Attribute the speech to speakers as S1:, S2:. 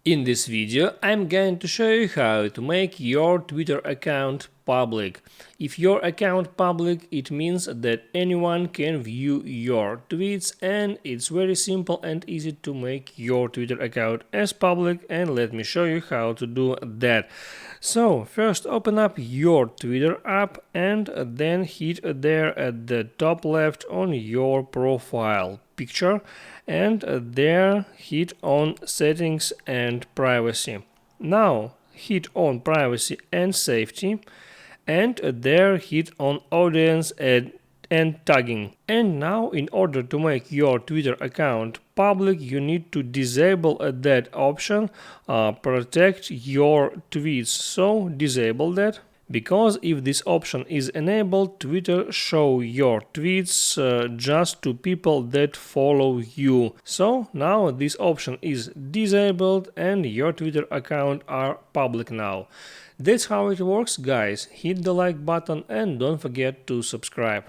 S1: In this video, I'm going to show you how to make your Twitter account public. If your account public, it means that anyone can view your tweets, and it's very simple and easy to make your Twitter account as public, and let me show you how to do that. So first open up your Twitter app and then hit there at the top left on your profile picture, and there hit on settings and privacy. Now hit on privacy and safety, and there hit on audience and tagging. And now in order to make your Twitter account public, you need to disable that option, protect your tweets. So disable that, because if this option is enabled, Twitter show your tweets just to people that follow you. So now this option is disabled and your Twitter account are public now. That's how it works, guys. Hit the like button and don't forget to subscribe.